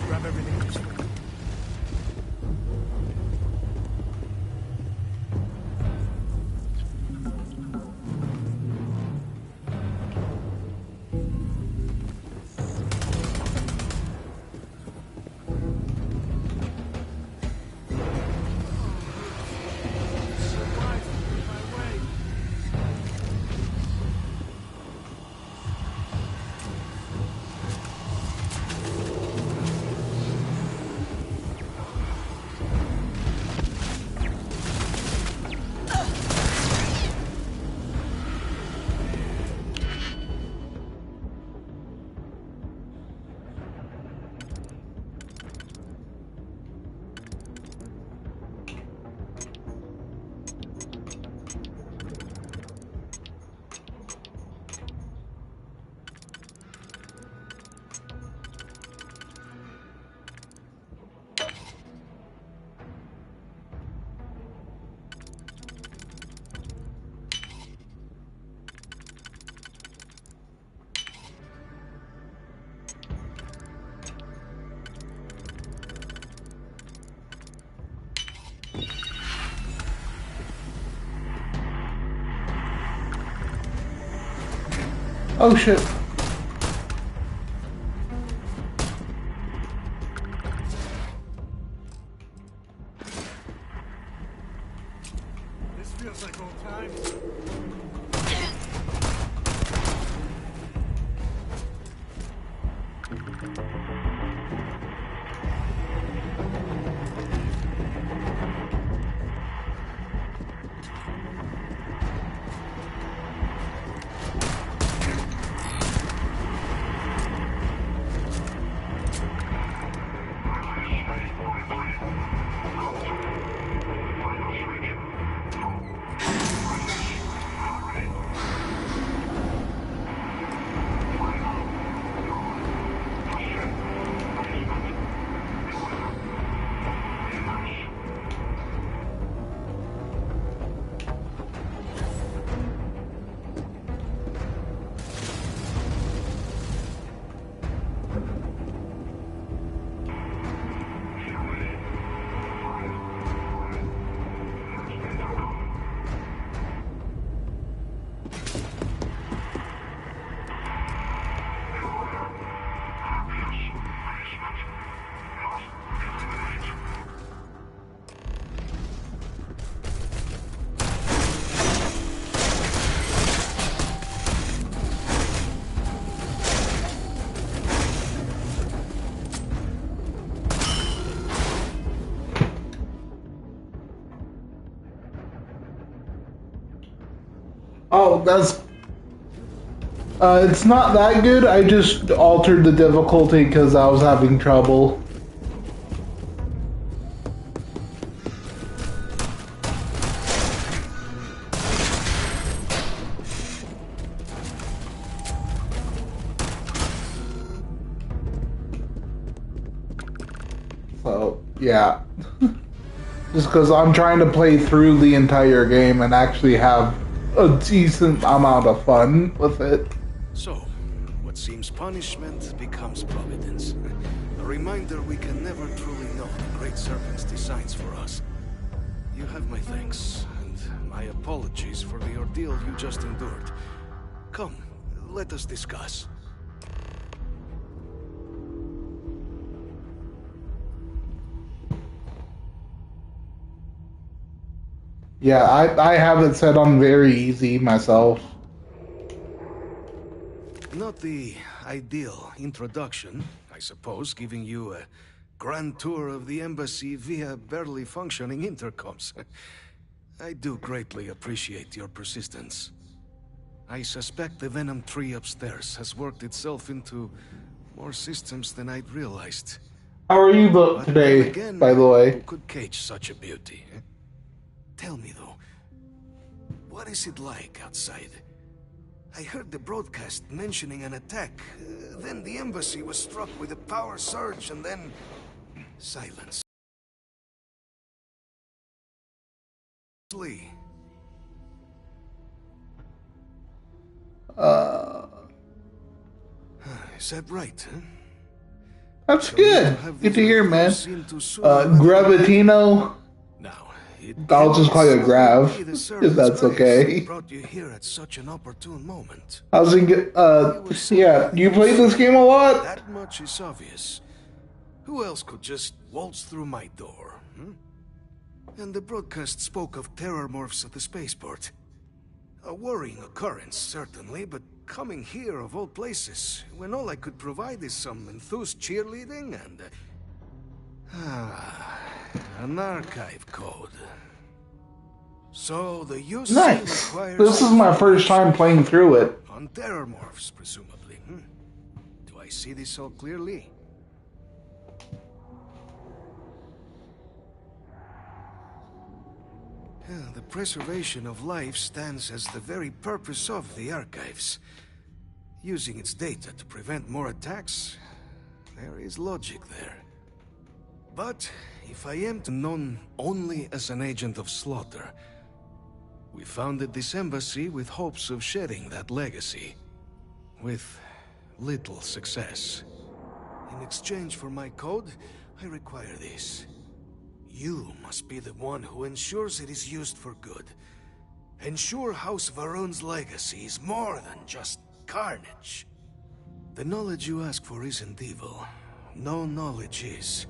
Grab everything useful. Oh shit! This feels like old times. Oh, that's... it's not that good. I just altered the difficulty because I was having trouble. So, yeah. Just because I'm trying to play through the entire game and actually have a decent amount of fun with it. So, what seems punishment becomes providence. A reminder we can never truly know the Great Serpent's designs for us. You have my thanks, and my apologies for the ordeal you just endured. Come, let us discuss. Yeah, I have it set on very easy myself. Not the ideal introduction, I suppose, giving you a grand tour of the embassy via barely functioning intercoms. I do greatly appreciate your persistence. I suspect the Venom tree upstairs has worked itself into more systems than I'd realized. How are you But today, then again, by the way? who could cage such a beauty? Eh? Tell me though, what is it like outside? I heard the broadcast mentioning an attack. Then the embassy was struck with a power surge, and then... silence. Is that right, huh? That's good. Good to hear, man. Gravitino. I'll just call you Grav, if that's okay. Brought you here at such an opportune moment. How's it yeah, you played this game a lot? That much is obvious. Who else could just waltz through my door, hmm? And the broadcast spoke of terror morphs at the spaceport. A worrying occurrence, certainly, but coming here of all places, when all I could provide is some enthused cheerleading and... an archive code. So the UC Nice. requires... This is my first time playing through it. On terror morphs, presumably, hmm? Do I see this all clearly? The preservation of life stands as the very purpose of the archives. Using its data to prevent more attacks, there is logic there. But if I am known only as an agent of slaughter, we founded this embassy with hopes of shedding that legacy. With little success. In exchange for my code, I require this. You must be the one who ensures it is used for good. Ensure House Varun's legacy is more than just carnage. The knowledge you ask for isn't evil. No knowledge is.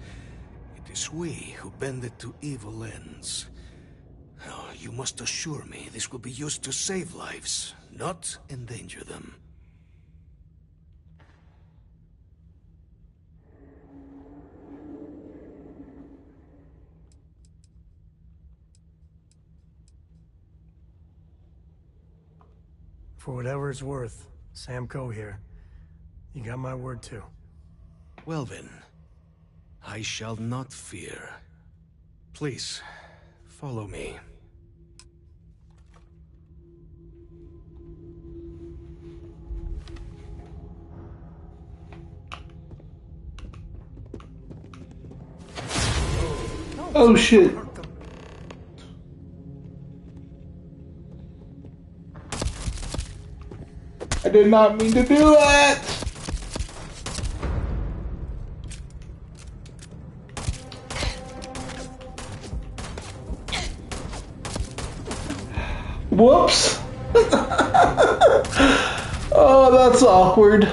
It is we who bend it to evil ends. Oh, you must assure me this will be used to save lives, not endanger them. For whatever it's worth, Sam Coe here. You got my word too. Well then, I shall not fear. Please, follow me. Oh shit. I did not mean to do that! Whoops! Oh, that's awkward.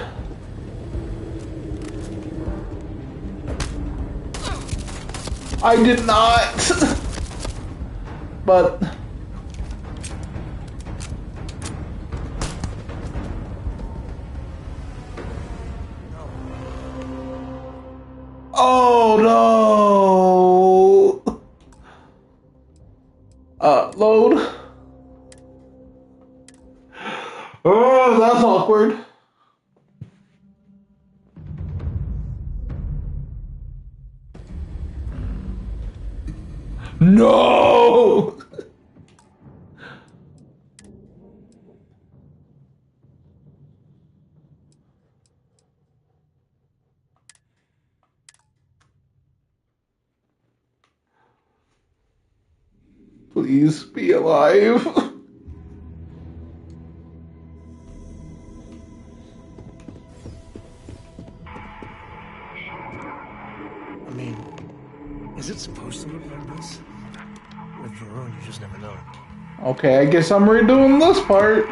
I did not! But... Oh no! Load. awkward. No! Please be alive. I mean, is it supposed to look like this? With Varun, you just never know. Okay, I guess I'm redoing this part.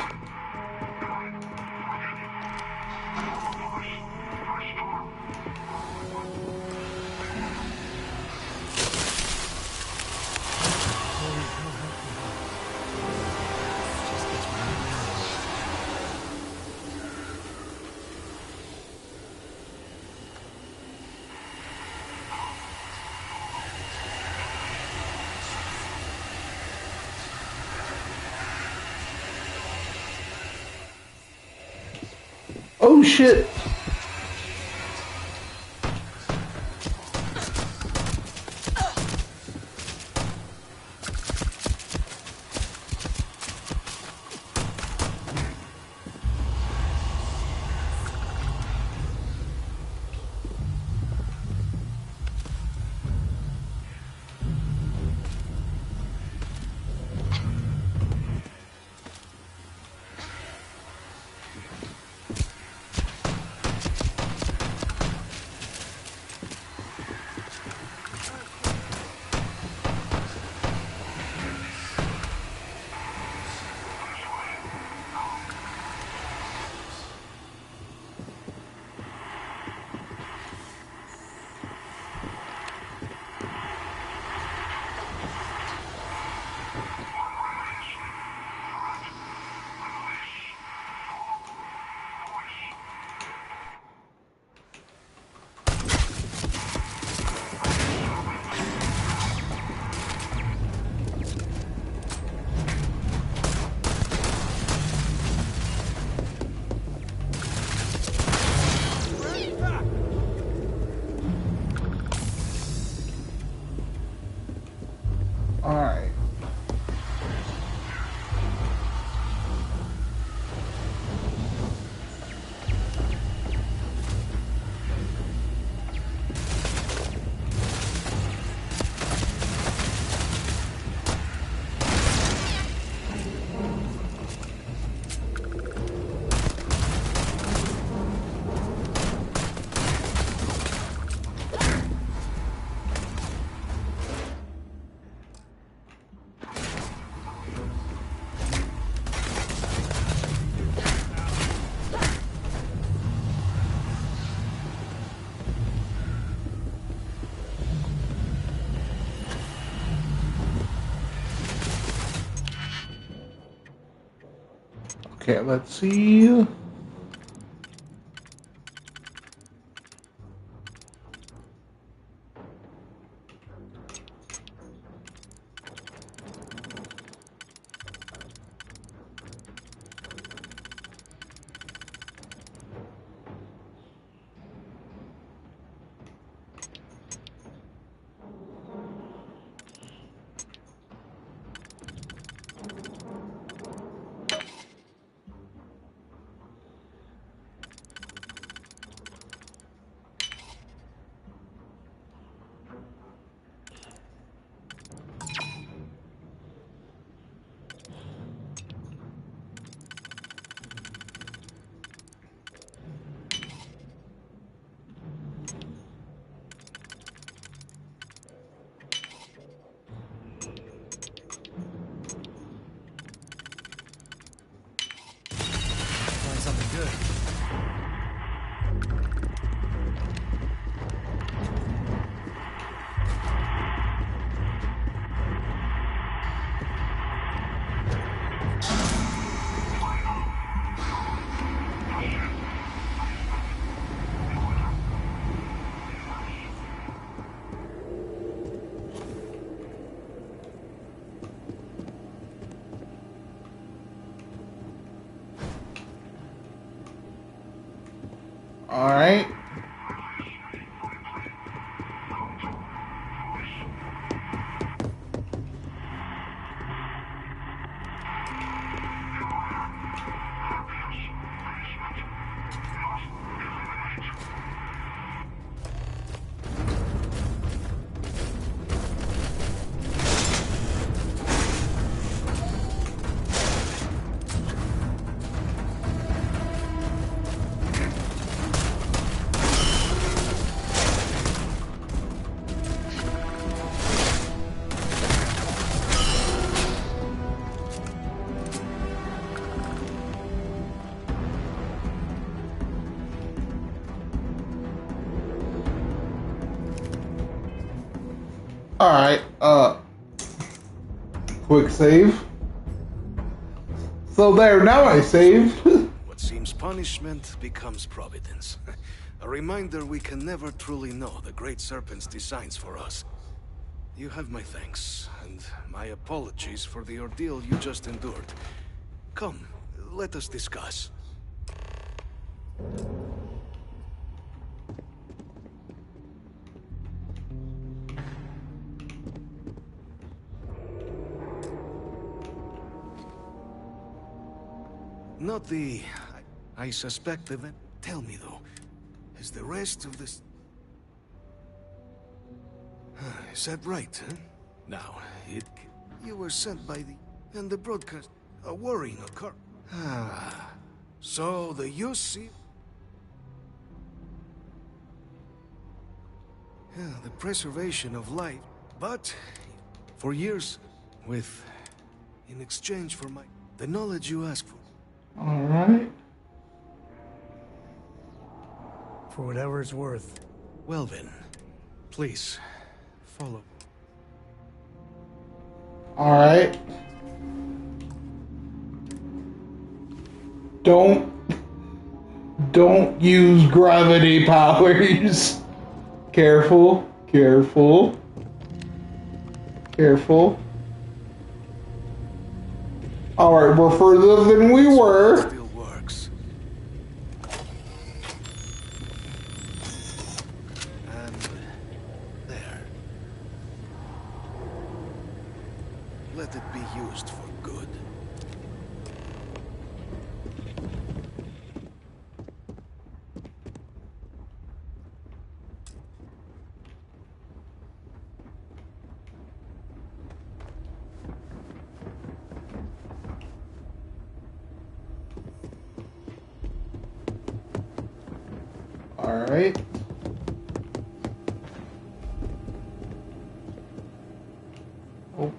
Oh shit! Alright. Okay, let's see. Alright. Alright, quick save. So there, now I saved. What seems punishment becomes providence. A reminder we can never truly know the Great Serpent's designs for us. You have my thanks, and my apologies for the ordeal you just endured. Come, let us discuss. Not the... I suspect event. Tell me, though, is the rest of this... Is that right, huh? Now, you were sent by the... And the broadcast... A worrying occur... Ah... So, the UC... Yeah, the preservation of life. But, for years, with... In exchange for my... The knowledge you ask for. Alright. For whatever it's worth. Well then, please, follow. Alright. Don't use gravity powers. Careful, careful. Careful. Alright, we're further than we were. Still works. And there. Let it be used for good. Alright. Oh.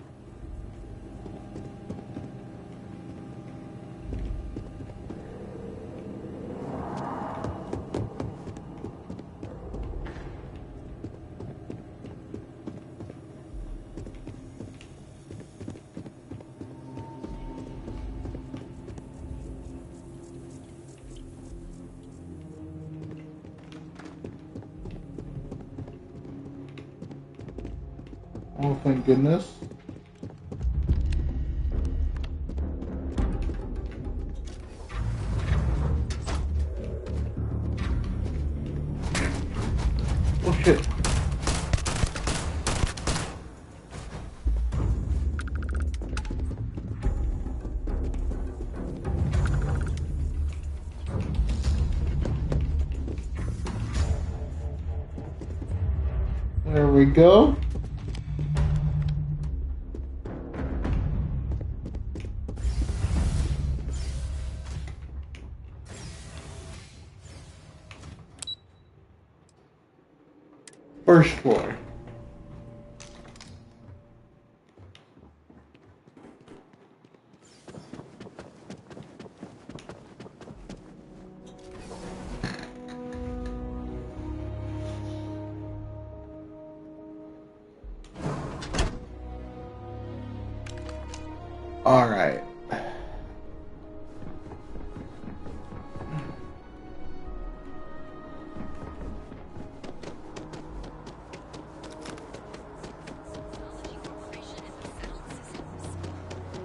Oh, thank goodness. Oh shit. There we go. First floor. All right.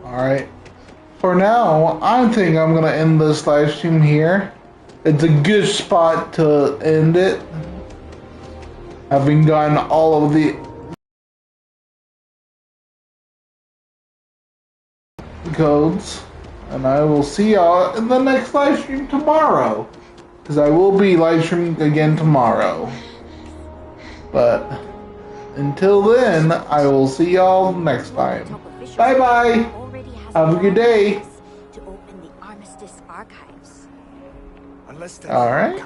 Alright. For now, I think I'm gonna end this live stream here. it's a good spot to end it. Having gotten all of the codes. And I will see y'all in the next live stream tomorrow. Because I will be live streaming again tomorrow. But until then, I will see y'all next time. Bye bye. Have a good day. To open the Armistice archives. Alright.